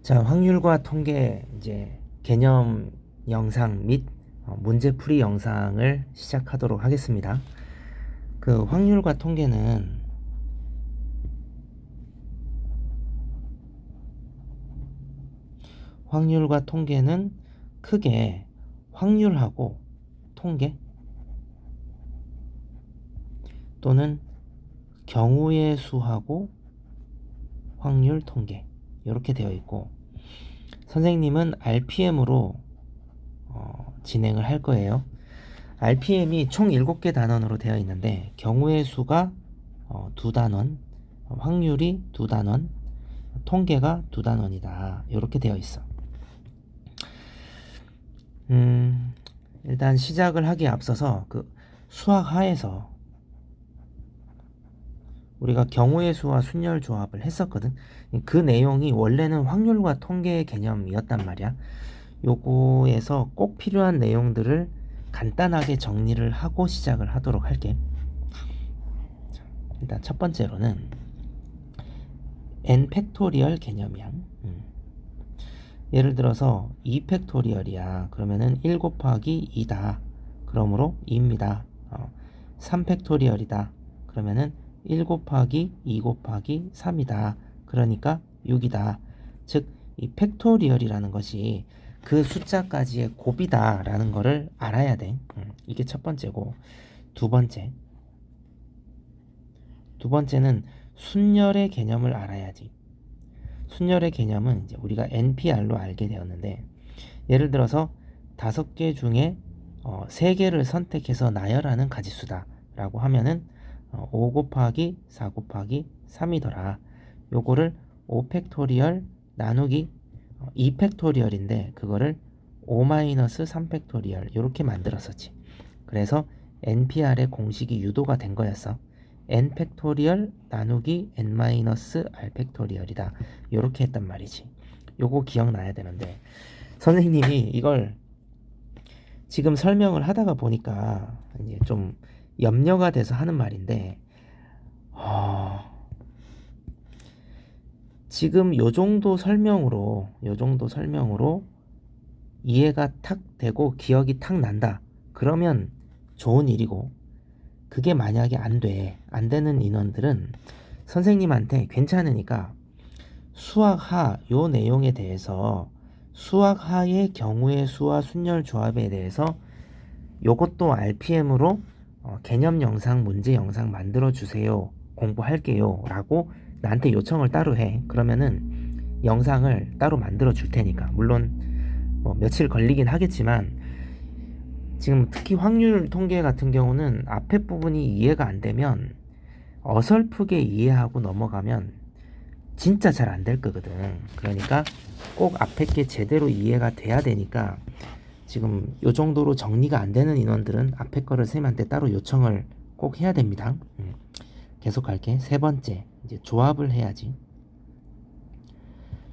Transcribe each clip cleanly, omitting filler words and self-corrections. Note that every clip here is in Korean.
자, 확률과 통계 이제 개념 영상 및 문제풀이 영상을 시작하도록 하겠습니다. 그 확률과 통계는 크게 확률하고 통계 또는 경우의 수하고 확률 통계 이렇게 되어 있고, 선생님은 RPM으로 진행을 할 거예요. RPM이 총 7개 단원으로 되어 있는데 경우의 수가 2단원, 확률이 2단원, 통계가 2단원이다. 이렇게 되어 있어. 일단 시작을 하기에 앞서서 그 수학 하에서 우리가 경우의 수와 순열 조합을 했었거든. 그 내용이 원래는 확률과 통계의 개념이었단 말이야. 요거에서 꼭 필요한 내용들을 간단하게 정리를 하고 시작을 하도록 할게. 일단 첫 번째로는 n 팩토리얼 개념이야. 예를 들어서 2 팩토리얼이야. 그러면은 1 곱하기 2다. 그러므로 2입니다. 3 팩토리얼이다. 그러면은 1 곱하기 2 곱하기 3이다. 그러니까 6이다. 즉, 이 팩토리얼이라는 것이 그 숫자까지의 곱이다 라는 거를 알아야 돼. 이게 첫 번째고, 두 번째는 순열의 개념을 알아야지. 순열의 개념은 이제 우리가 NPR로 알게 되었는데, 예를 들어서 5개 중에 3개를 선택해서 나열하는 가지수다 라고 하면은 5 곱하기 4 곱하기 3이더라. 요거를 5 팩토리얼 나누기 2 팩토리얼인데 그거를 5-3 팩토리얼 이렇게 만들었었지. 그래서 NPR의 공식이 유도가 된 거였어. n 팩토리얼 나누기 n-r 팩토리얼이다. 이렇게 했단 말이지. 요거 기억나야 되는데, 선생님이 이걸 지금 설명을 하다가 보니까 이제 좀 염려가 돼서 하는 말인데, 지금 요 정도 설명으로 이해가 탁 되고 기억이 탁 난다. 그러면 좋은 일이고, 그게 만약에 안 되는 인원들은 선생님한테 괜찮으니까 수학하 요 내용에 대해서, 수학하의 경우의 수와 순열 조합에 대해서 요것도 RPM으로 개념 영상, 문제 영상 만들어 주세요. 공부할게요. 라고 나한테 요청을 따로 해. 그러면은 영상을 따로 만들어 줄 테니까. 물론 뭐 며칠 걸리긴 하겠지만, 지금 특히 확률 통계 같은 경우는 앞에 부분이 이해가 안 되면 어설프게 이해하고 넘어가면 진짜 잘 안 될 거거든. 그러니까 꼭 앞에 게 제대로 이해가 돼야 되니까, 지금 요 정도로 정리가 안 되는 인원들은 앞에 거를 쌤한테 따로 요청을 꼭 해야 됩니다. 계속 할게. 세 번째, 이제 조합을 해야지.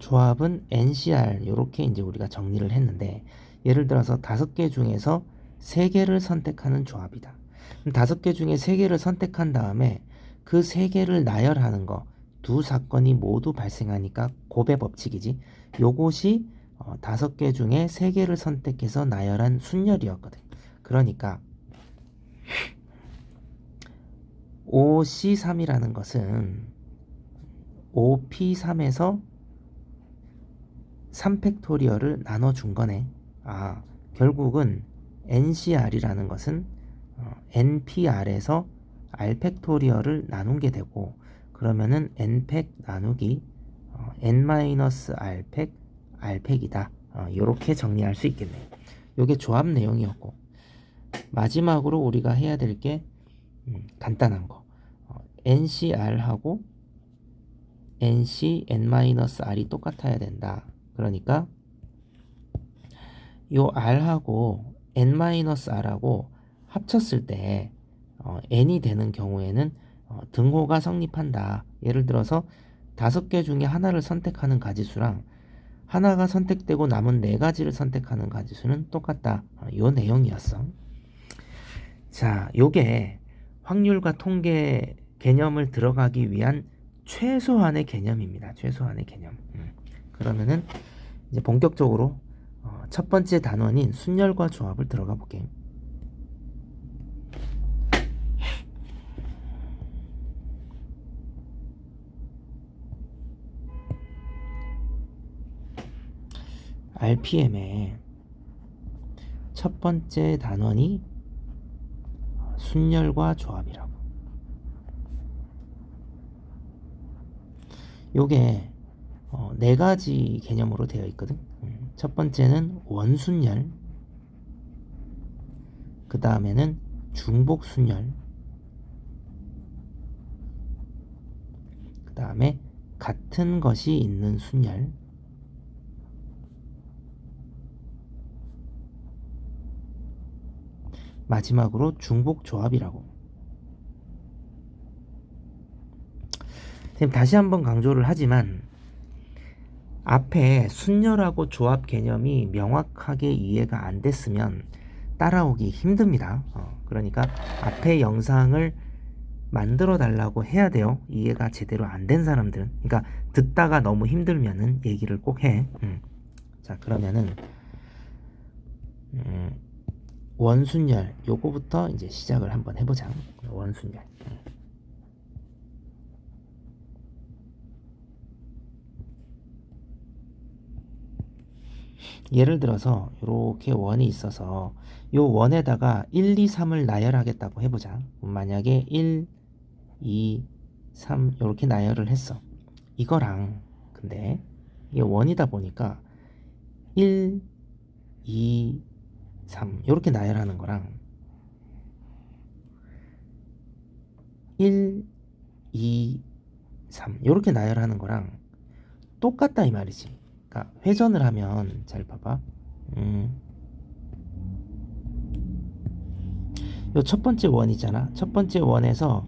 조합은 NCR 요렇게 이제 우리가 정리를 했는데, 예를 들어서 5개 중에서 3개를 선택하는 조합이다. 그럼 5개 중에 3개를 선택한 다음에 그 3개를 나열하는 거, 두 사건이 모두 발생하니까 곱의 법칙이지. 요것이 5개 중에 3개를 선택해서 나열한 순열이었거든. 그러니까 OC3이라는 것은 OP3에서 3팩토리얼을 나눠준 거네. 결국은 NCR이라는 것은 NPR에서 R팩토리얼을 나눈 게 되고, 그러면은 N팩 나누기 N-R팩 R팩이다. 이렇게 정리할 수 있겠네요. 이게 조합 내용이었고, 마지막으로 우리가 해야 될 게 간단한 거. NCR하고 NC N-R이 똑같아야 된다. 그러니까 요 R하고 N-R하고 합쳤을 때 N이 되는 경우에는 등호가 성립한다. 예를 들어서 5개 중에 하나를 선택하는 가지수랑 하나가 선택되고 남은 4가지를 선택하는 가지수는 똑같다. 요 내용이었어. 자, 요게 확률과 통계 개념을 들어가기 위한 최소한의 개념입니다. 최소한의 개념. 그러면은 이제 본격적으로 첫 번째 단원인 순열과 조합을 들어가 볼게. RPM의 첫 번째 단원이 순열과 조합이라고. 요게 네 가지 개념으로 되어 있거든. 첫 번째는 원순열, 그 다음에는 중복순열, 그 다음에 같은 것이 있는 순열, 마지막으로 중복조합이라고. 선생님 다시 한번 강조를 하지만 앞에 순열하고 조합 개념이 명확하게 이해가 안 됐으면 따라오기 힘듭니다. 그러니까 앞에 영상을 만들어 달라고 해야 돼요. 이해가 제대로 안 된 사람들은. 그러니까 듣다가 너무 힘들면은 얘기를 꼭 해. 자, 그러면은 원순열 요거부터 이제 시작을 한번 해보자. 원순열. 예를 들어서 이렇게 원이 있어서 요 원에다가 1, 2, 3을 나열하겠다고 해보자. 만약에 1, 2, 3 이렇게 나열을 했어. 이거랑 근데 이게 원이다 보니까 1, 2, 3 이렇게 나열하는 거랑 1, 2, 3 이렇게 나열하는 거랑 똑같다 이 말이지. 그러니까 회전을 하면 잘 봐봐. 요 첫 번째 원이잖아. 첫 번째 원에서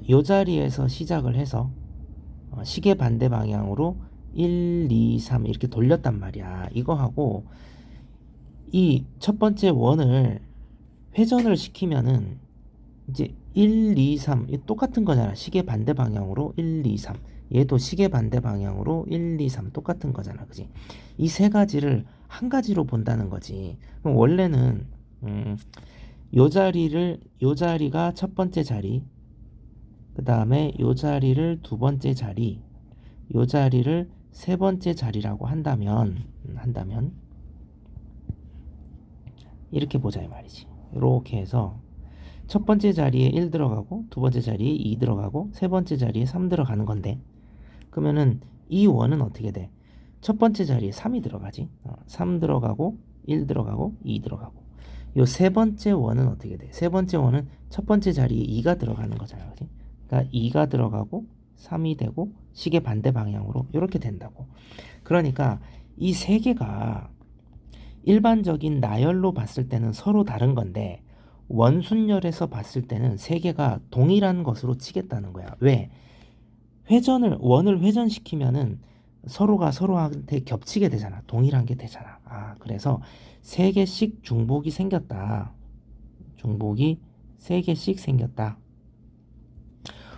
요 자리에서 시작을 해서 시계 반대 방향으로 1, 2, 3 이렇게 돌렸단 말이야. 이거하고 이 첫 번째 원을 회전을 시키면은 이제 1, 2, 3 똑같은 거잖아. 시계 반대 방향으로 1, 2, 3 얘도 시계 반대 방향으로 1, 2, 3 똑같은 거잖아. 그지? 이 세 가지를 한 가지로 본다는 거지. 그럼 원래는 요 자리가 첫 번째 자리, 그 다음에 요 자리를 두 번째 자리, 요 자리를 세 번째 자리라고 한다면 이렇게 보자 이 말이지. 이렇게 해서 첫 번째 자리에 1 들어가고 두 번째 자리에 2 들어가고 세 번째 자리에 3 들어가는 건데, 그러면은 이 원은 어떻게 돼? 첫 번째 자리에 3이 들어가지. 3 들어가고 1 들어가고 2 들어가고. 요 세 번째 원은 어떻게 돼? 세 번째 원은 첫 번째 자리에 2가 들어가는 거잖아. 그치? 그러니까 2가 들어가고 3이 되고 시계 반대 방향으로 이렇게 된다고. 그러니까 이 세 개가 일반적인 나열로 봤을 때는 서로 다른 건데 원순열에서 봤을 때는 세 개가 동일한 것으로 치겠다는 거야. 왜? 원을 회전시키면은 서로가 서로한테 겹치게 되잖아. 동일한 게 되잖아. 그래서 세 개씩 중복이 생겼다. 중복이 세 개씩 생겼다.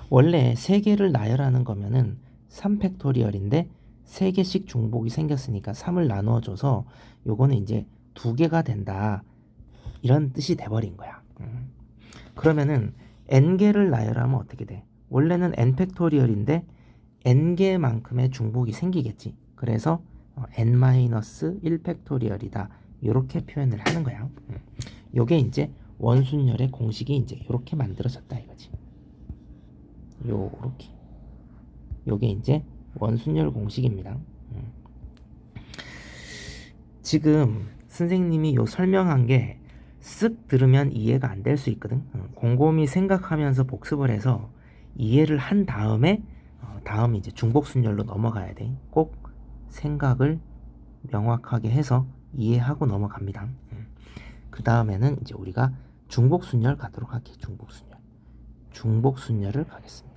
원래 세 개를 나열하는 거면은 3팩토리얼인데 세 개씩 중복이 생겼으니까 3을 나누어줘서 요거는 이제 두 개가 된다. 이런 뜻이 돼버린 거야. 그러면은 n개를 나열하면 어떻게 돼? 원래는 n팩토리얼인데 n개만큼의 중복이 생기겠지. 그래서 n-1팩토리얼이다. 이렇게 표현을 하는 거야. 요게 이제 원순열의 공식이 이제 이렇게 만들어졌다 이거지. 요렇게. 요게 이제 원순열 공식입니다. 지금 선생님이 요 설명한 게 쓱 들으면 이해가 안 될 수 있거든. 곰곰이 생각하면서 복습을 해서 이해를 한 다음에 다음 이제 중복순열로 넘어가야 돼. 꼭 생각을 명확하게 해서 이해하고 넘어갑니다. 그 다음에는 이제 우리가 중복순열 가도록 할게요. 중복순열을 가겠습니다.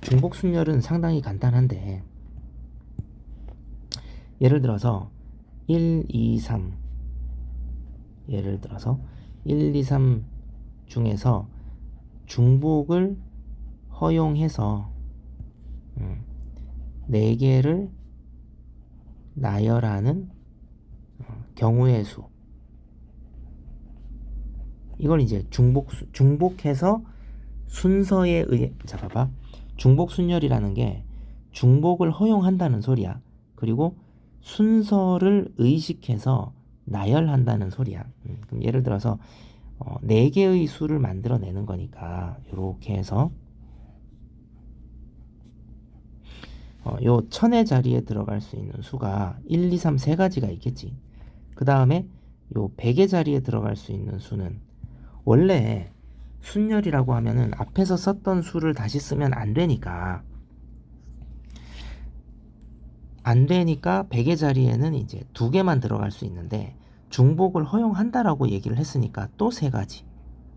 중복순열은 상당히 간단한데 예를 들어서 1, 2, 3 예를 들어서 1, 2, 3 중에서 중복을 허용해서 4개를 나열하는 경우의 수. 이걸 이제 중복해서 순서에 의해, 자 봐봐. 중복 순열이라는 게 중복을 허용한다는 소리야. 그리고 순서를 의식해서 나열한다는 소리야. 그럼 예를 들어서 4개의 수를 만들어내는 거니까 이렇게 해서 요 1000의 자리에 들어갈 수 있는 수가 1, 2, 3 세 가지가 있겠지. 그 다음에 요 100의 자리에 들어갈 수 있는 수는 원래 순열이라고 하면은 앞에서 썼던 수를 다시 쓰면 안 되니까 100의 자리에는 이제 2개만 들어갈 수 있는데 중복을 허용한다라고 얘기를 했으니까 또 3가지.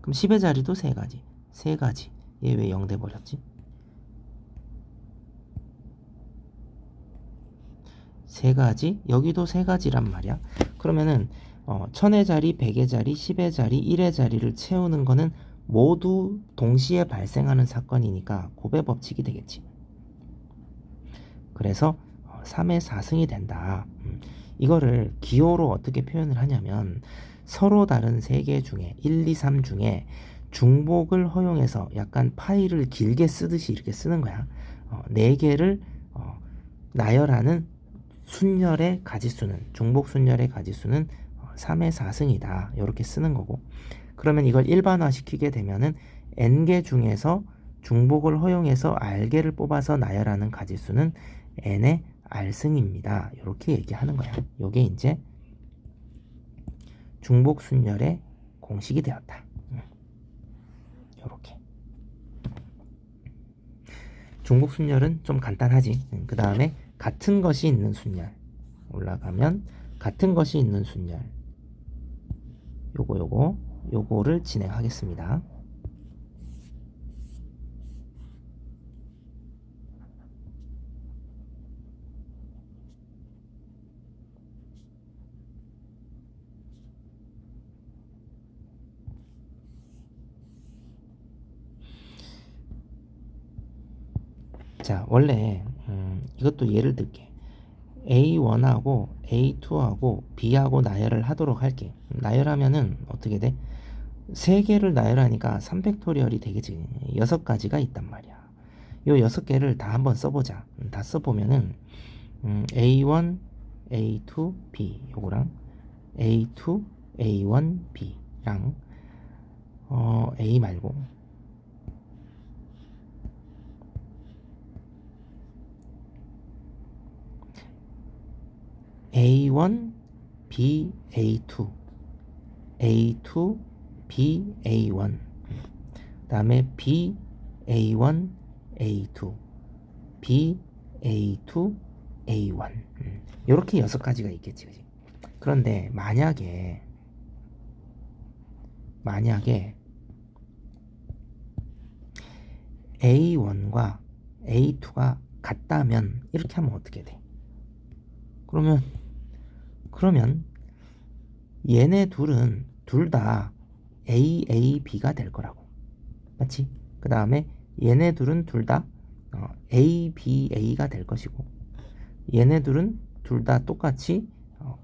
그럼 10의 자리도 3가지. 3가지. 얘 왜 0 돼버렸지? 3가지, 여기도 3가지란 말이야. 그러면은 1000의 자리, 100의 자리, 10의 자리, 1의 자리를 채우는 거는 모두 동시에 발생하는 사건이니까 곱의 법칙이 되겠지. 그래서 3의 4승이 된다. 이거를 기호로 어떻게 표현을 하냐면 서로 다른 3개 중에 1, 2, 3 중에 중복을 허용해서 약간 파일을 길게 쓰듯이 이렇게 쓰는 거야. 4개를 나열하는 순열의 가지수는, 중복 순열의 가지수는 3의 4승이다. 이렇게 쓰는 거고. 그러면 이걸 일반화 시키게 되면은 n개 중에서 중복을 허용해서 r개를 뽑아서 나열하는 가지수는 n의 r승입니다. 이렇게 얘기하는 거야. 요게 이제 중복 순열의 공식이 되었다. 요렇게. 중복 순열은 좀 간단하지. 그 다음에 같은 것이 있는 순열 올라가면 같은 것이 있는 순열 요거를 진행하겠습니다. 자, 원래 이것도 예를 들게. A1하고 A2하고 B하고 나열을 하도록 할게. 나열하면은 어떻게 돼? 3개를 나열하니까 3팩토리얼이 되겠지. 6가지가 있단 말이야. 요 6개를 다 한번 써보자. 다 써보면은 A1, A2, B 요거랑 A2, A1, B랑 A 말고 A1, B, A2, A2, B, A1, 그 다음에 B, A1, A2, B, A2, A1 이렇게 6가지가 있겠지. 그치? 그런데 만약에 A1과 A2가 같다면 이렇게 하면 어떻게 돼? 그러면 얘네 둘은 둘 다 AAB가 될 거라고. 맞지? 그 다음에 얘네 둘은 둘 다 ABA가 될 것이고 얘네 둘은 둘 다 똑같이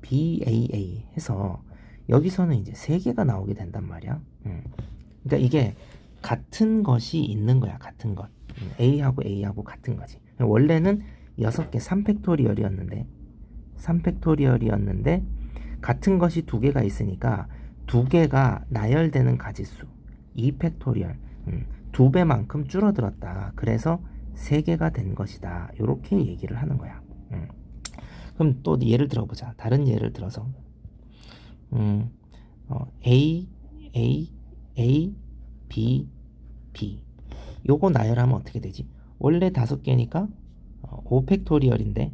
BAA 해서 여기서는 이제 3개가 나오게 된단 말이야. 그러니까 이게 같은 것이 있는 거야. 같은 것. A하고 같은 거지. 원래는 6개 3팩토리얼이었는데 같은 것이 2개가 있으니까 2개가 나열되는 가지수 2팩토리얼 2배만큼 줄어들었다. 그래서 3개가 된 것이다. 이렇게 얘기를 하는 거야. 그럼 또 예를 들어보자. 다른 예를 들어서 A, B, B 요거 나열하면 어떻게 되지? 원래 5개니까 5팩토리얼인데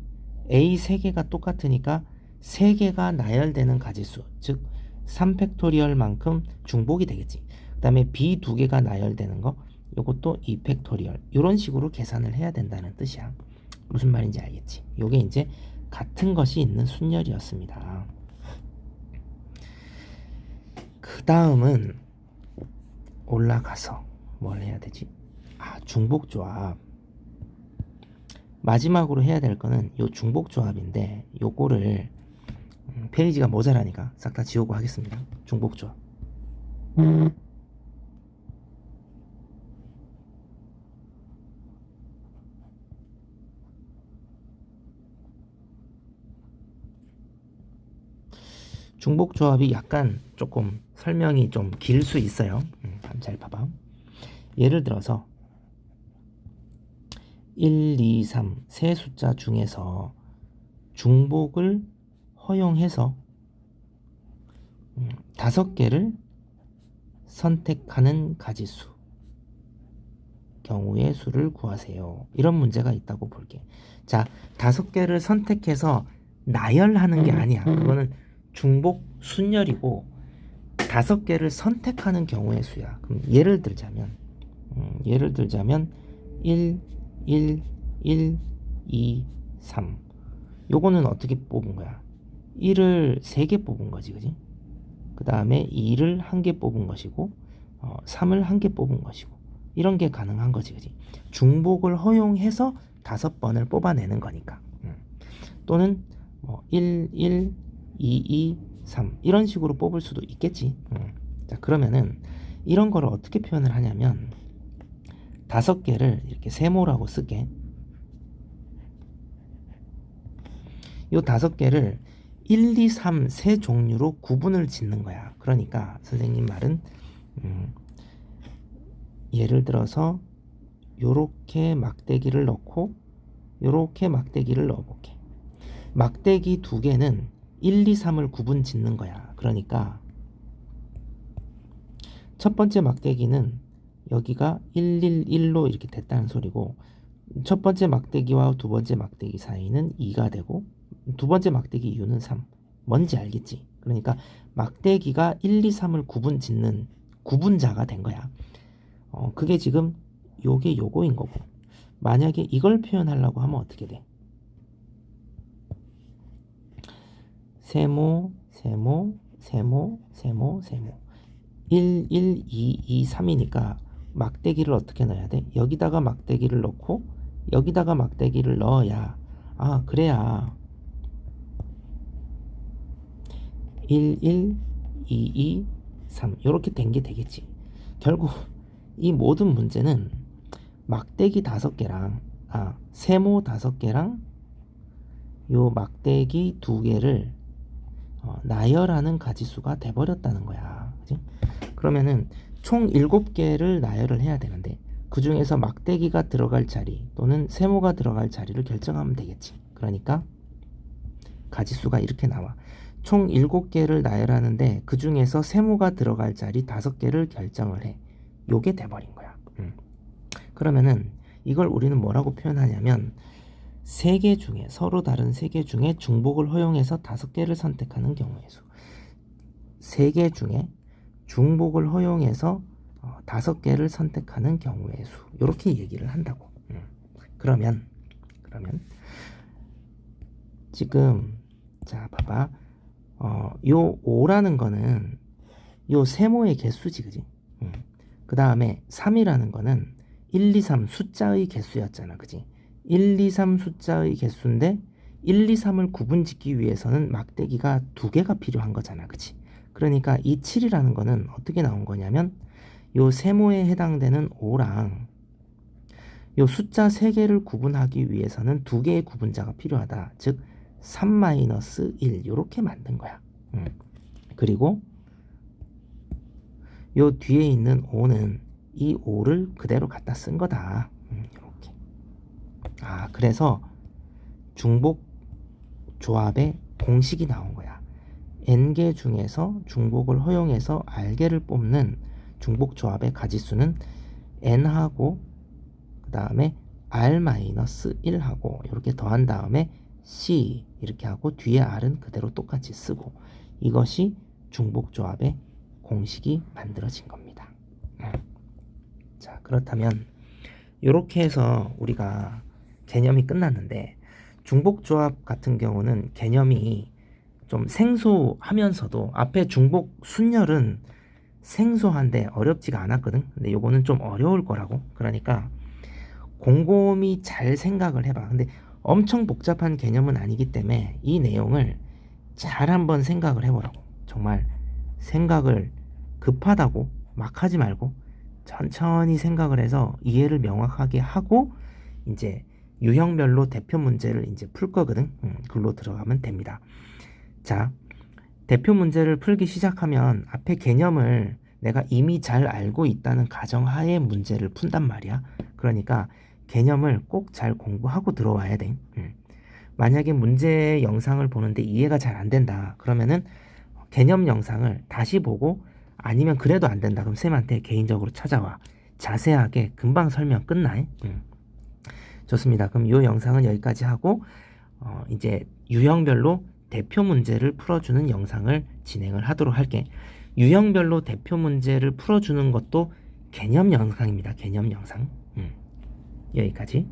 A 3개가 똑같으니까 3개가 나열되는 가지수, 즉 3팩토리얼만큼 중복이 되겠지. 그 다음에 B 2개가 나열되는 거 요것도 2팩토리얼 이런 식으로 계산을 해야 된다는 뜻이야. 무슨 말인지 알겠지? 요게 이제 같은 것이 있는 순열이었습니다. 그 다음은 올라가서 뭘 해야 되지? 중복조합. 마지막으로 해야 될 거는 요 중복조합인데 요거를 페이지가 모자라니까 싹 다 지우고 하겠습니다. 중복조합. 중복조합이 약간 조금 설명이 좀 길 수 있어요. 한번 잘 봐봐. 예를 들어서 1, 2, 3 세 숫자 중에서 중복을 허용해서 5개를 선택하는 가지수 경우의 수를 구하세요. 이런 문제가 있다고 볼게. 자, 5개를 선택해서 나열하는 게 아니야. 그거는 중복 순열이고 5개를 선택하는 경우의 수야. 그럼 예를 들자면 1, 1, 1, 2, 3 요거는 어떻게 뽑은 거야? 1을 3개 뽑은 거지, 그지? 그 다음에 2를 1개 뽑은 것이고 3을 1개 뽑은 것이고 이런 게 가능한 거지, 그지? 중복을 허용해서 5번을 뽑아내는 거니까. 또는 1, 1, 2, 2, 3 이런 식으로 뽑을 수도 있겠지. 자, 그러면은 이런 거를 어떻게 표현을 하냐면 5개를 이렇게 세모라고 쓸게. 요 5개를 1, 2, 3 세 종류로 구분을 짓는 거야. 그러니까 선생님 말은 예를 들어서 요렇게 막대기를 넣고 요렇게 막대기를 넣어볼게. 막대기 2개는 1, 2, 3을 구분 짓는 거야. 그러니까 첫 번째 막대기는 여기가 1, 1, 1로 이렇게 됐다는 소리고 첫 번째 막대기와 두 번째 막대기 사이는 2가 되고 두 번째 막대기 이유는 3. 뭔지 알겠지? 그러니까 막대기가 1, 2, 3을 구분 짓는 구분자가 된 거야. 그게 지금 요게 요거인 거고 만약에 이걸 표현하려고 하면 어떻게 돼? 세모, 세모, 세모, 세모, 세모 1, 1, 2, 2, 3이니까 막대기를 어떻게 넣어야 돼? 여기다가 막대기를 넣고 여기다가 막대기를 넣어야 그래야 1, 1, 2, 2, 3 이렇게 된 게 되겠지. 결국 이 모든 문제는 막대기 5개랑 세모 5개랑 요 막대기 2개를 나열하는 가지수가 돼버렸다는 거야. 그치? 그러면은 총 7개를 나열을 해야 되는데 그 중에서 막대기가 들어갈 자리 또는 세모가 들어갈 자리를 결정하면 되겠지. 그러니까 가지수가 이렇게 나와. 총 7개를 나열하는데 그 중에서 세모가 들어갈 자리 5개를 결정을 해. 요게 돼버린 거야. 그러면은 이걸 우리는 뭐라고 표현하냐면 3개 중에 서로 다른 3개 중에 중복을 허용해서 5개를 선택하는 경우의 수. 3개 중에 중복을 허용해서 5개를 선택하는 경우의 수. 이렇게 얘기를 한다고. 그러면 지금 자 봐봐. 요 5라는 거는 요 세모의 개수지, 그지? 그 다음에 3이라는 거는 1, 2, 3 숫자의 개수였잖아, 그지? 1, 2, 3 숫자의 개수인데 1, 2, 3을 구분 짓기 위해서는 막대기가 2개가 필요한 거잖아, 그치? 그러니까 이 7이라는 거는 어떻게 나온 거냐면 요 세모에 해당되는 5랑 요 숫자 3개를 구분하기 위해서는 2개의 구분자가 필요하다. 즉 3-1 이렇게 만든 거야. 그리고 요 뒤에 있는 5는 이 5를 그대로 갖다 쓴 거다. 이렇게. 그래서 중복 조합의 공식이 나온 거야. n개 중에서 중복을 허용해서 r개를 뽑는 중복 조합의 가지수는 n하고 그 다음에 r-1하고 이렇게 더한 다음에 c 이렇게 하고 뒤에 r은 그대로 똑같이 쓰고 이것이 중복 조합의 공식이 만들어진 겁니다. 자, 그렇다면 이렇게 해서 우리가 개념이 끝났는데 중복조합 같은 경우는 개념이 좀 생소하면서도 앞에 중복 순열은 생소한데 어렵지가 않았거든. 근데 요거는 좀 어려울 거라고. 그러니까 곰곰이 잘 생각을 해봐. 근데 엄청 복잡한 개념은 아니기 때문에 이 내용을 잘 한번 생각을 해보라고. 정말 생각을 급하다고 막 하지 말고 천천히 생각을 해서 이해를 명확하게 하고 이제 유형별로 대표 문제를 이제 풀 거거든. 글로 들어가면 됩니다. 자, 대표 문제를 풀기 시작하면 앞에 개념을 내가 이미 잘 알고 있다는 가정하에 문제를 푼단 말이야. 그러니까 개념을 꼭 잘 공부하고 들어와야 돼. 만약에 문제 영상을 보는데 이해가 잘 안 된다. 그러면은 개념 영상을 다시 보고 아니면 그래도 안 된다. 그럼 쌤한테 개인적으로 찾아와. 자세하게 금방 설명 끝나. 좋습니다. 그럼 이 영상은 여기까지 하고 이제 유형별로 대표 문제를 풀어주는 영상을 진행을 하도록 할게. 유형별로 대표 문제를 풀어주는 것도 개념 영상입니다. 개념 영상. 여기까지.